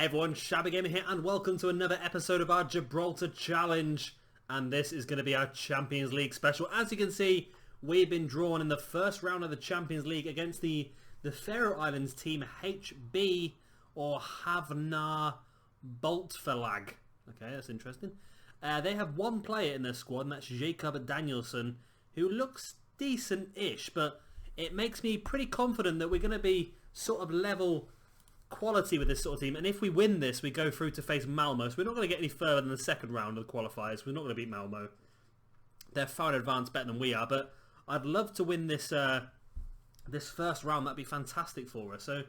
Hey everyone, Shabby Gamer here and welcome to another episode of our Gibraltar Challenge. And this is going to be our Champions League special. As you can see, we've been drawn in the first round of the Champions League against the Faroe Islands team HB or Hanvar Boltfelag. Okay, that's interesting. They have one player in their squad and that's Jacob Danielson, who looks decent-ish, but it makes me pretty confident that we're going to be sort of level quality with this sort of team, and if we win this we go through to face Malmo, so we're not going to get any further than the second round of the qualifiers. We're not going to beat Malmo. They're far in advance better than we are, but I'd love to win this this first round. That'd be fantastic for us. So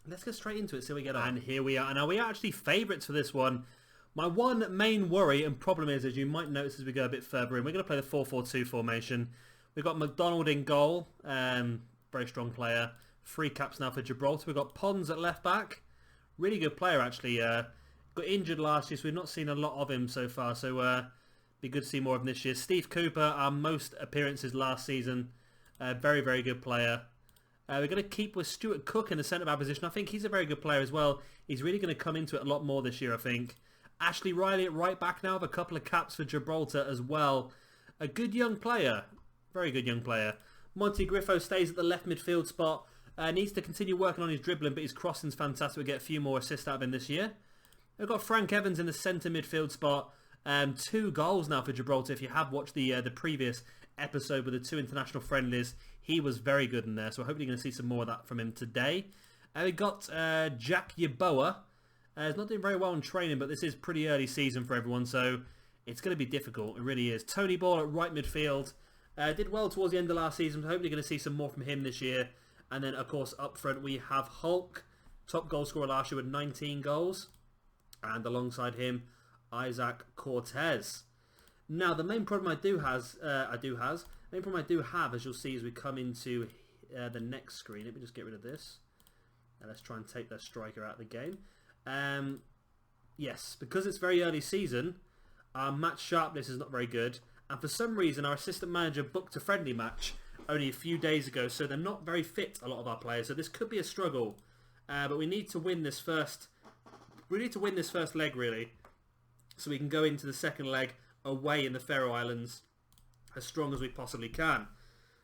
let's get straight into it, see how we get on. And here we are. Now we are actually favourites for this one. My one main worry and problem is, as you might notice as we go a bit further in, we're going to play the 4-4-2 formation. We've got McDonald in goal, very strong player. 3 caps now for Gibraltar. We've got Pons at left back. Really good player actually. Got injured last year, so we've not seen a lot of him so far. So be good to see more of him this year. Steve Cooper, our most appearances last season. Very, very good player. We're going to keep with Stuart Cook in the centre-back position. I think he's a very good player as well. He's really going to come into it a lot more this year, I think. Ashley Riley at right back now with a couple of caps for Gibraltar as well. A good young player. Very good young player. Monty Griffo stays at the left midfield spot. Needs to continue working on his dribbling, but his crossing's fantastic. We'll get a few more assists out of him this year. We've got Frank Evans in the centre midfield spot. 2 goals now for Gibraltar. If you have watched the previous episode with the 2 international friendlies, he was very good in there. So hopefully you're going to see some more of that from him today. We got Jack Yeboah. He's not doing very well in training, but this is pretty early season for everyone, so it's going to be difficult. It really is. Tony Ball at right midfield. Did well towards the end of last season. So hopefully you're going to see some more from him this year. And then, of course, up front we have Hulk, top goal scorer last year with 19 goals. And alongside him, Isaac Cortez. Now, the main problem I do have, as you'll see as we come into the next screen. Let me just get rid of this. Let's try and take that striker out of the game. Yes, because it's very early season, our match sharpness is not very good. And for some reason, our assistant manager booked a friendly match only a few days ago, so they're not very fit, a lot of our players, so this could be a struggle, but we need to win this first leg really, so we can go into the second leg away in the Faroe Islands as strong as we possibly can.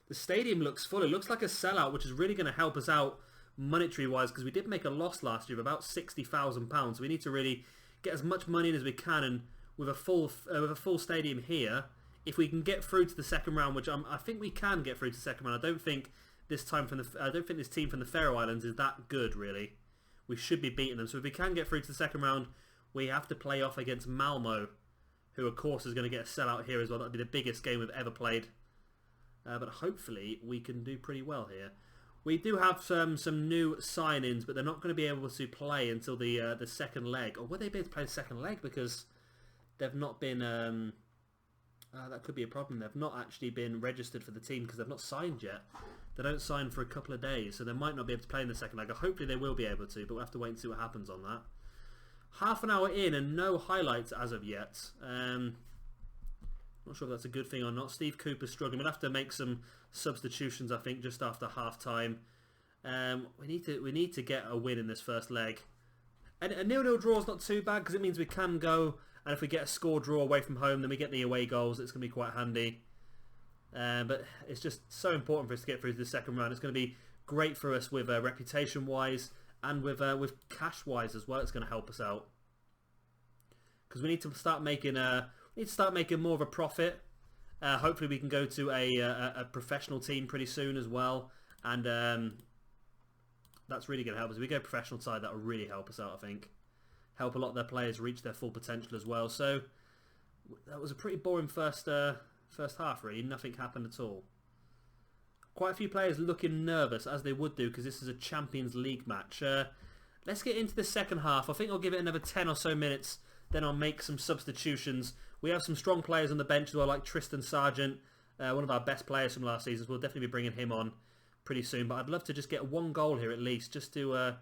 The stadium looks full. It looks like a sellout, which is really going to help us out monetary wise, because we did make a loss last year of about £60,000, so we need to really get as much money in as we can, and with a full stadium here, if we can get through to the second round, which I think we can get through to the second round. I don't think this team from the Faroe Islands is that good really. We should be beating them. So if we can get through to the second round, we have to play off against Malmo, who of course is going to get a sellout here as well. That'll be the biggest game we've ever played. But hopefully we can do pretty well here. We do have some new sign-ins, but they're not going to be able to play until the second leg. Or will they be able to play the second leg because they've not been? That could be a problem. They've not actually been registered for the team because they've not signed yet. They don't sign for a couple of days, so they might not be able to play in the second leg. Hopefully they will be able to, but we'll have to wait and see what happens on that. Half an hour in and no highlights as of yet. Not sure if that's a good thing or not. Steve Cooper's struggling. We'll have to make some substitutions, I think, just after half time. We need to get a win in this first leg. And a 0-0 draw is not too bad because it means we can go. And if we get a score draw away from home, then we get the away goals. It's going to be quite handy. But it's just so important for us to get through to the second round. It's going to be great for us with reputation-wise and with cash-wise as well. It's going to help us out because we need to start making more of a profit. Hopefully, we can go to a professional team pretty soon as well, and that's really going to help us. If we go professional side, that will really help us out, I think. Help a lot of their players reach their full potential as well. So that was a pretty boring first half really. Nothing happened at all. Quite a few players looking nervous, as they would do, because this is a Champions League match. Let's get into the second half. I think I'll give it another 10 or so minutes, then I'll make some substitutions. We have some strong players on the bench as well, like Tristan Sargent, one of our best players from last season. So we'll definitely be bringing him on pretty soon. But I'd love to just get 1 goal here at least, just to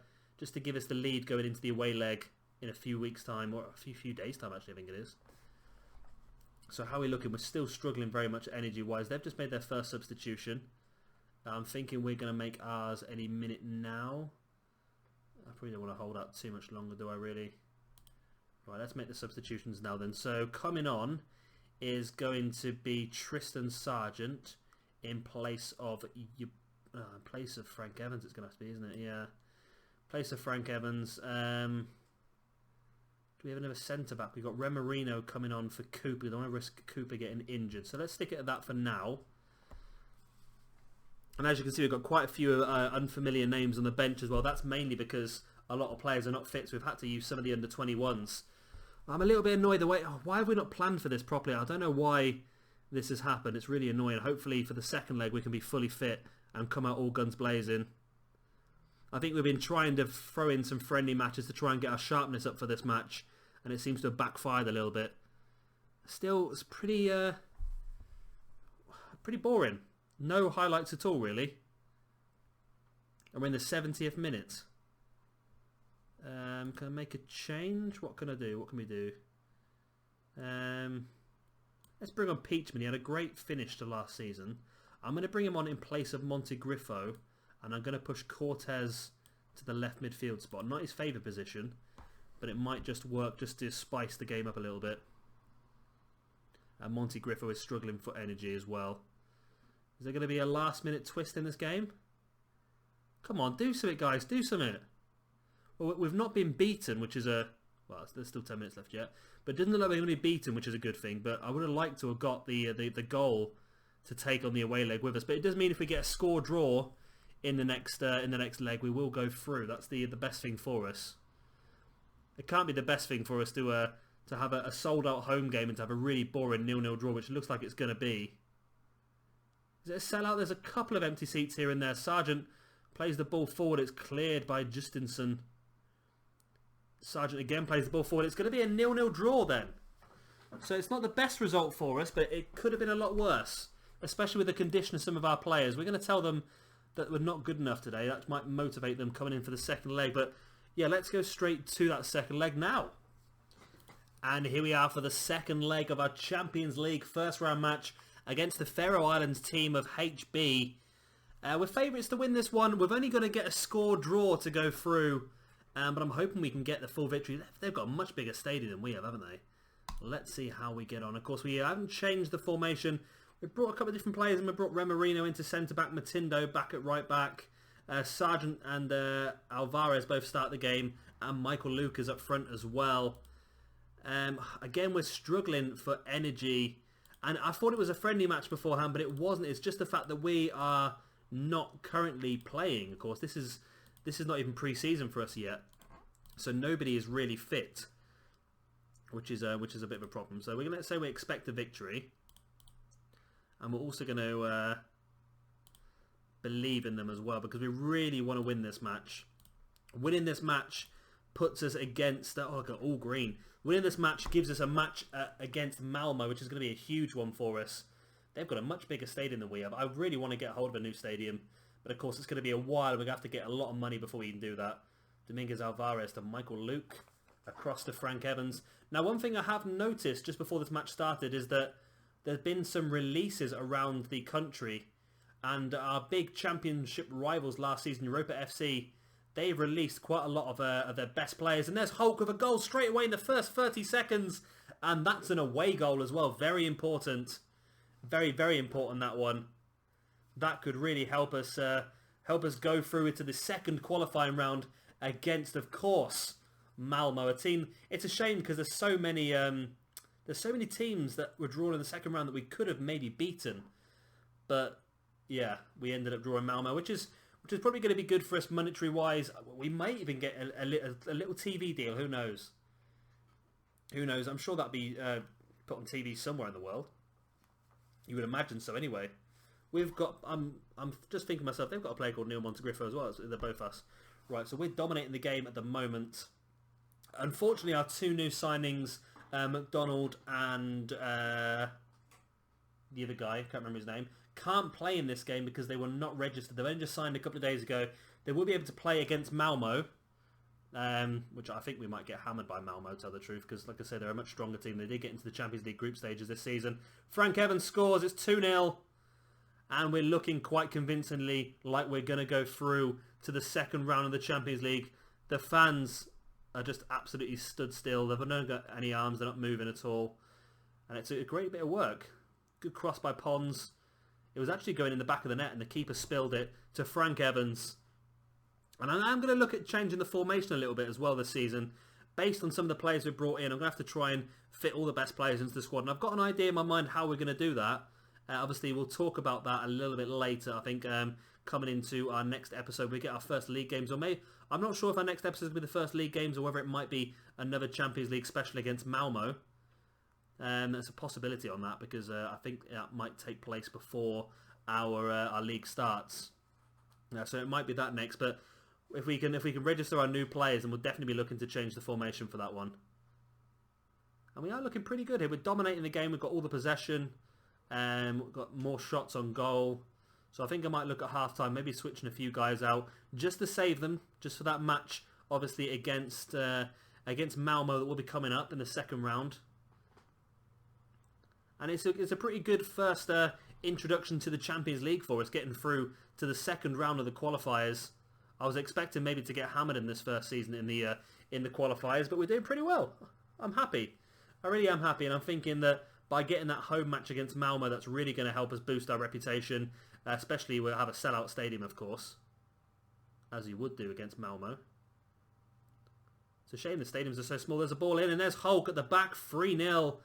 give us the lead going into the away leg in a few weeks' time, or a few days' time actually, I think it is. So how are we looking? We're still struggling very much energy-wise. They've just made their first substitution. I'm thinking we're going to make ours any minute now. I probably don't want to hold out too much longer, do I really? Right, let's make the substitutions now then. So coming on is going to be Tristan Sargent in place of Frank Evans. It's going to have to be, isn't it? Yeah, place of Frank Evans. Do we have another centre back? We've got Remarino coming on for Cooper. We don't want to risk Cooper getting injured, so let's stick it at that for now. And as you can see, we've got quite a few unfamiliar names on the bench as well. That's mainly because a lot of players are not fit, so we've had to use some of the under-21s. I'm a little bit annoyed the way... why have we not planned for this properly? I don't know why this has happened. It's really annoying. Hopefully for the second leg we can be fully fit and come out all guns blazing. I think we've been trying to throw in some friendly matches to try and get our sharpness up for this match, and it seems to have backfired a little bit. Still, it's pretty boring. No highlights at all, really. And we're in the 70th minute. Can I make a change? What can I do? What can we do? Let's bring on Peachman. He had a great finish to last season. I'm going to bring him on in place of Montegriffo, and I'm going to push Cortez to the left midfield spot. Not his favourite position, but it might just work just to spice the game up a little bit. And Montegriffo is struggling for energy as well. Is there going to be a last-minute twist in this game? Come on, do something, guys. Do something. Well, we've not been beaten, which is a... Well, there's still 10 minutes left yet. But it doesn't look like we're going to be beaten, which is a good thing. But I would have liked to have got the goal to take on the away leg with us. But it does mean if we get a score draw in the next leg, we will go through. That's the best thing for us. It can't be the best thing for us to have a sold-out home game and to have a really boring 0-0 draw, which it looks like it's going to be. Is it a sellout? There's a couple of empty seats here and there. Sargent plays the ball forward. It's cleared by Justinson. Sargent again plays the ball forward. It's going to be a 0-0 draw then. So it's not the best result for us, but it could have been a lot worse, especially with the condition of some of our players. We're going to tell them that we're not good enough today. That might motivate them coming in for the second leg. But yeah, let's go straight to that second leg now. And here we are for the second leg of our Champions League first round match against the Faroe Islands team of HB. We're favourites to win this one. We've only got to get a score draw to go through, but I'm hoping we can get the full victory. They've got a much bigger stadium than we have, haven't they? Let's see how we get on. Of course, we haven't changed the formation. We've brought a couple of different players, and we brought Remarino into centre-back, Matindo back at right-back. Sargent and Alvarez both start the game, and Michael Luke is up front as well. Again, we're struggling for energy. And I thought it was a friendly match beforehand, but it wasn't. It's just the fact that we are not currently playing. Of course, this is not even pre-season for us yet, so nobody is really fit, which is a bit of a problem. So we're going to say we expect a victory, and we're also going to believe in them as well because we really want to win this match. Winning this match puts us against all green. Winning this match gives us a match against Malmo, which is going to be a huge one for us. They've got a much bigger stadium than we have. I really want to get hold of a new stadium, but of course it's going to be a while. We're going to have to get a lot of money before we can do that. Dominguez Alvarez to Michael Luke, across to Frank Evans. Now, one thing I have noticed just before this match started is that there's been some releases around the country, and our big championship rivals last season, Europa FC, they've released quite a lot of their best players. And there's Hulk with a goal straight away in the first 30 seconds. And that's an away goal as well. Very important. Very, very important, that one. That could really help us go through into the second qualifying round against, of course, Malmo. A team. It's a shame because there's so many teams that were drawn in the second round that we could have maybe beaten. But yeah, we ended up drawing Malmo, which is probably going to be good for us monetary-wise. We might even get a little TV deal. Who knows? Who knows? I'm sure that'll be put on TV somewhere in the world. You would imagine so anyway. We've got... I'm just thinking to myself, they've got a player called Neil Montegriffo as well. So they're both us. Right, so we're dominating the game at the moment. Unfortunately, our two new signings, McDonald and the other guy, can't remember his name, can't play in this game because they were not registered. They've only just signed a couple of days ago. They will be able to play against Malmo, which I think we might get hammered by Malmo, to tell the truth, because, like I said, they're a much stronger team. They did get into the Champions League group stages this season. Frank Evans scores. It's 2-0, and we're looking quite convincingly like we're going to go through to the second round of the Champions League. The fans are just absolutely stood still. They've not got any arms. They're not moving at all. And it's a great bit of work. Good cross by Pons. It was actually going in the back of the net and the keeper spilled it to Frank Evans. And I'm going to look at changing the formation a little bit as well this season. Based on some of the players we've brought in, I'm going to have to try and fit all the best players into the squad. And I've got an idea in my mind how we're going to do that. Obviously, we'll talk about that a little bit later. I think coming into our next episode, we get our first league games. Or maybe, I'm not sure if our next episode is going to be the first league games or whether it might be another Champions League special against Malmo. There's a possibility on that because I think that might take place before our league starts. So it might be that next. But if we can register our new players, then we'll definitely be looking to change the formation for that one. And we are looking pretty good here. We're dominating the game. We've got all the possession. We've got more shots on goal. So I think I might look at half-time, maybe switching a few guys out just to save them, just for that match, obviously, against Malmo that will be coming up in the second round. And it's a pretty good first introduction to the Champions League for us, getting through to the second round of the qualifiers. I was expecting maybe to get hammered in this first season in the qualifiers, but we're doing pretty well. I'm happy. I really am happy, and I'm thinking that by getting that home match against Malmo, that's really going to help us boost our reputation, especially we'll have a sellout stadium, of course, as you would do against Malmo. It's a shame the stadiums are so small. There's a ball in, and there's Hulk at the back, 3-0.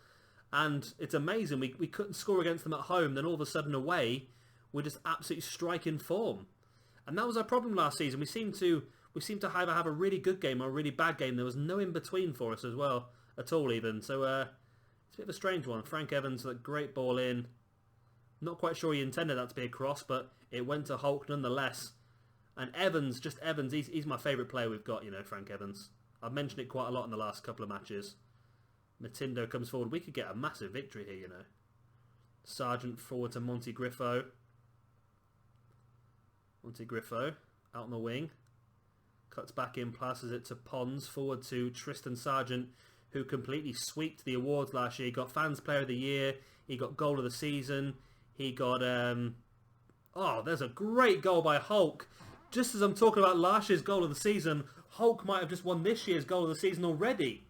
And it's amazing. We couldn't score against them at home. Then all of a sudden away, we're just absolutely striking form. And that was our problem last season. We seem to either have a really good game or a really bad game. There was no in between for us as well, at all even. So it's a bit of a strange one. Frank Evans, that great ball in. Not quite sure he intended that to be a cross, but it went to Hulk nonetheless. And Evans, just Evans, he's my favourite player we've got, Frank Evans. I've mentioned it quite a lot in the last couple of matches. Matindo comes forward. We could get a massive victory here, Sargent forward to Monty Griffo. Monty Griffo out on the wing. Cuts back in, passes it to Pons. Forward to Tristan Sargent, who completely sweeped the awards last year. He got Fans Player of the Year. He got Goal of the Season. He got... there's a great goal by Hulk. Just as I'm talking about last year's Goal of the Season, Hulk might have just won this year's Goal of the Season already.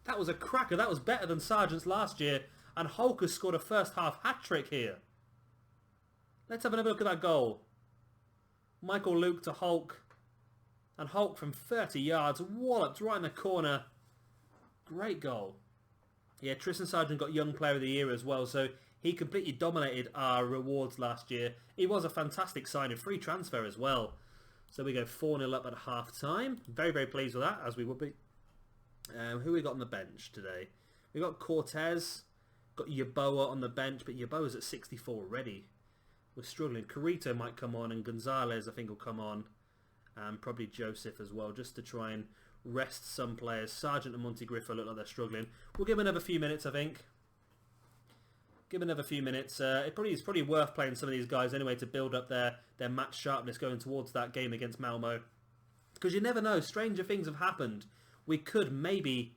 That was a cracker. That was better than Sargent's last year. And Hulk has scored a first half hat-trick here. Let's have another look at that goal. Michael Luke to Hulk. And Hulk from 30 yards. Walloped right in the corner. Great goal. Yeah, Tristan Sargent got Young Player of the Year as well. So he completely dominated our rewards last year. He was a fantastic signing. Free transfer as well. So we go 4-0 up at half-time. Very, very pleased with that, as we would be. Who we got on the bench today? We got Cortez, got Yeboah on the bench, but Yeboah's at 64 already. We're struggling. Carrito might come on, and Gonzalez I think will come on, and probably Joseph as well, just to try and rest some players. Sargent and Monty Griffo look like they're struggling. We'll give them another few minutes, I think. Give them another few minutes. It's probably worth playing some of these guys anyway to build up their match sharpness going towards that game against Malmo, because you never know. Stranger things have happened. We could maybe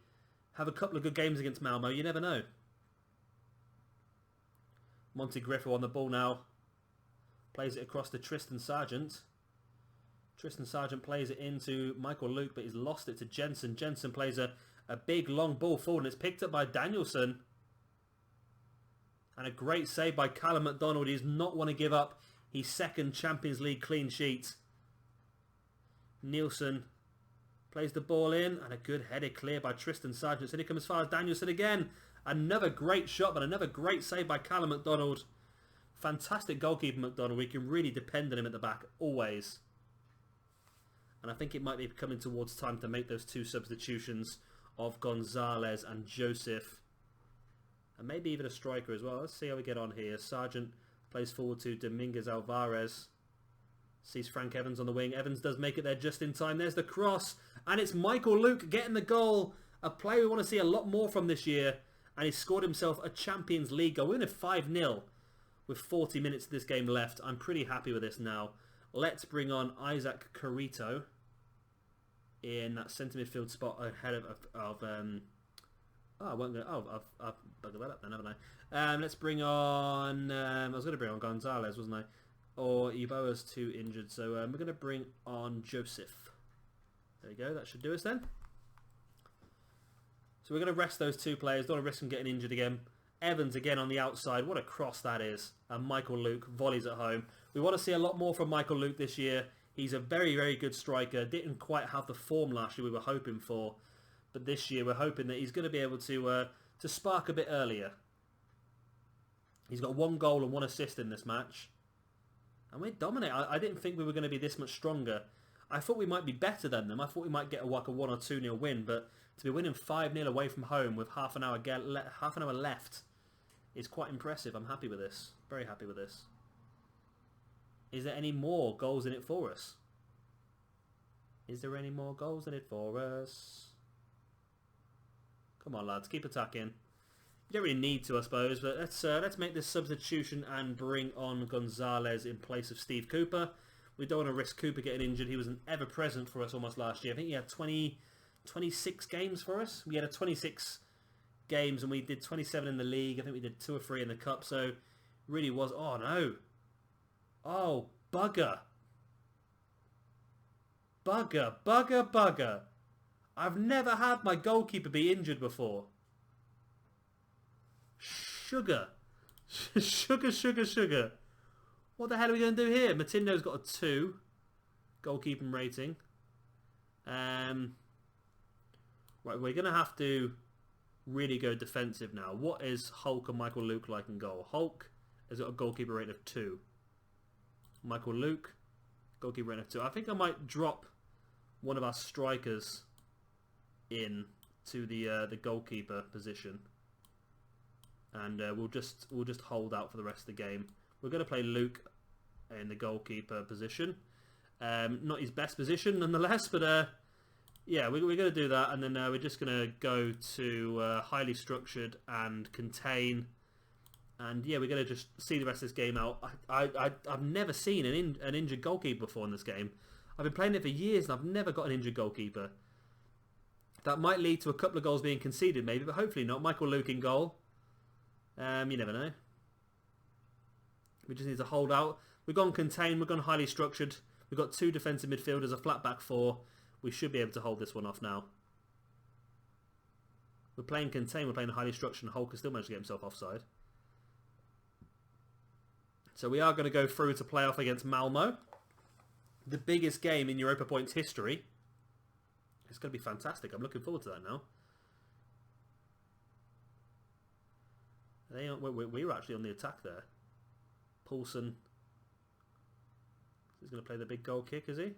have a couple of good games against Malmo. You never know. Monty Griffo on the ball now. Plays it across to Tristan Sargent. Tristan Sargent plays it into Michael Luke, but he's lost it to Jensen. Jensen plays a big long ball forward, and it's picked up by Danielson. And a great save by Callum McDonald. He does not want to give up his second Champions League clean sheet. Nielsen plays the ball in, and a good header clear by Tristan Sargent. So he comes as far as Danielson again. Another great shot, but another great save by Callum McDonald. Fantastic goalkeeper McDonald. We can really depend on him at the back, always. And I think it might be coming towards time to make those two substitutions of Gonzalez and Joseph. And maybe even a striker as well. Let's see how we get on here. Sargent plays forward to Dominguez Alvarez. Sees Frank Evans on the wing. Evans does make it there just in time. There's the cross. And it's Michael Luke getting the goal. A player we want to see a lot more from this year. And he's scored himself a Champions League goal. We're in a 5-0 with 40 minutes of this game left. I'm pretty happy with this now. Let's bring on Isaac Carrito in that centre midfield spot ahead of I won't go. Oh, I've buggered that up then, haven't I? Let's bring on... I was going to bring on Gonzalez, wasn't I? Or Yeboah's too injured, so we're going to bring on Joseph. There we go. That should do us then. So we're going to rest those two players. Don't want to risk them getting injured again. Evans again on the outside. What a cross that is. And Michael Luke volleys at home. We want to see a lot more from Michael Luke this year. He's a very, very good striker. Didn't quite have the form last year we were hoping for. But this year we're hoping that he's going to be able to spark a bit earlier. He's got 1 goal and 1 assist in this match. And we're dominating. I didn't think we were going to be this much stronger. I thought we might be better than them. I thought we might get a 1 or 2-0 win. But to be winning 5-0 away from home with half an hour left is quite impressive. I'm happy with this. Very happy with this. Is there any more goals in it for us? Is there any more goals in it for us? Come on, lads. Keep attacking. You don't really need to, I suppose, but let's make this substitution and bring on Gonzalez in place of Steve Cooper. We don't want to risk Cooper getting injured. He was an ever-present for us almost last year. I think he had 26 games for us. We had 26 games and we did 27 in the league. I think we did 2 or 3 in the cup, so really was... Oh, no. Oh, bugger. Bugger, bugger, bugger. I've never had my goalkeeper be injured before. Sugar. Sugar, sugar, sugar. What the hell are we going to do here? Matindo's got a 2 goalkeeping rating. Right, we're going to have to really go defensive now. What is Hulk and Michael Luke like in goal? Hulk has got a goalkeeper rating of 2. Michael Luke, goalkeeper rating of 2. I think I might drop one of our strikers in to the goalkeeper position. And we'll just hold out for the rest of the game. We're going to play Luke in the goalkeeper position. Not his best position, nonetheless, but yeah, we're going to do that. And then we're just going to go to highly structured and contain. And yeah, we're going to just see the rest of this game out. I've never seen an injured goalkeeper before in this game. I've been playing it for years and I've never got an injured goalkeeper. That might lead to a couple of goals being conceded maybe, but hopefully not. Michael Luke in goal. You never know. We just need to hold out. We've gone contain, we've gone highly structured. We've got 2 defensive midfielders, a flat back 4. We should be able to hold this one off now. We're playing contain, we're playing highly structured, and Hulk has still managed to get himself offside. So we are going to go through to play off against Malmo. The biggest game in Europa Point's history. It's going to be fantastic. I'm looking forward to that now. We were actually on the attack there. Poulsen is going to play the big goal kick, is he?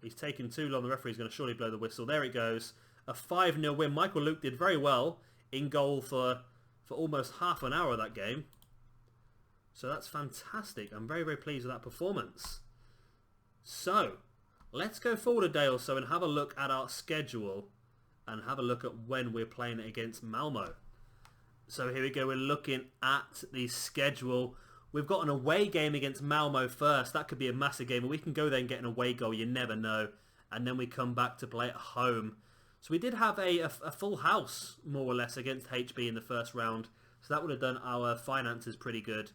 He's taking too long. The referee's going to surely blow the whistle. There it goes. A 5-0 win. Michael Luke did very well in goal for almost half an hour of that game. So that's fantastic. I'm very, very pleased with that performance. So, let's go forward a day or so and have a look at our schedule and have a look at when we're playing against Malmo. So here we go. We're looking at the schedule. We've got an away game against Malmo first. That could be a massive game. But we can go there and get an away goal. You never know. And then we come back to play at home. So we did have a full house, more or less, against HB in the first round. So that would have done our finances pretty good.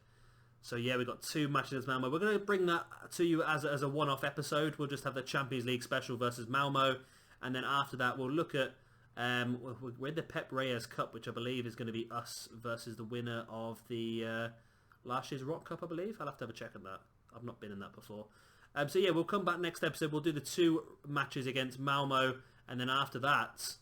So yeah, we've got 2 matches against Malmo. We're going to bring that to you as a one-off episode. We'll just have the Champions League special versus Malmo. And then after that, we'll look at... we're in the Pep Reyes Cup, which I believe is going to be us versus the winner of the last year's Rock Cup, I believe. I'll have to have a check on that. I've not been in that before. So yeah, we'll come back next episode. We'll do the 2 matches against Malmo. And then after that,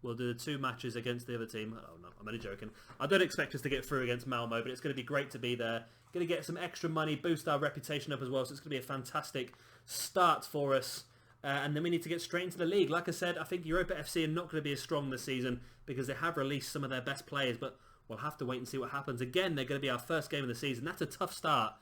we'll do the 2 matches against the other team. Oh no, I'm only joking. I don't expect us to get through against Malmo, but it's going to be great to be there. Going to get some extra money, boost our reputation up as well. So it's going to be a fantastic start for us. And then we need to get straight into the league. Like I said, I think Europa FC are not going to be as strong this season because they have released some of their best players, but we'll have to wait and see what happens. Again, they're going to be our first game of the season. That's a tough start.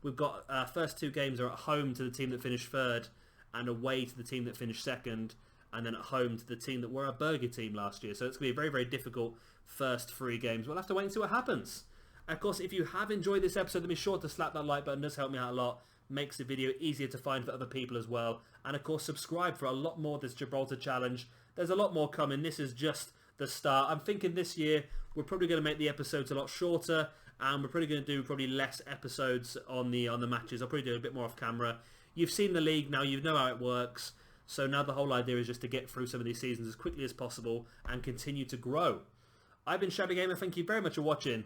We've got our first 2 games are at home to the team that finished 3rd and away to the team that finished 2nd, and then at home to the team that were our Burger team last year. So it's going to be a very, very difficult first 3 games. We'll have to wait and see what happens. Of course, if you have enjoyed this episode, then be sure to slap that like button. It does help me out a lot. Makes the video easier to find for other people as well. And of course, subscribe for a lot more of this Gibraltar challenge. There's a lot more coming. This is just the start. I'm thinking this year we're probably going to make the episodes a lot shorter, and we're probably going to do less episodes on the matches. I'll probably do a bit more off camera. you've seen the league now, you know how it works. So now the whole idea is just to get through some of these seasons as quickly as possible and continue to grow. I've been Shabby Gamer, thank you very much for watching,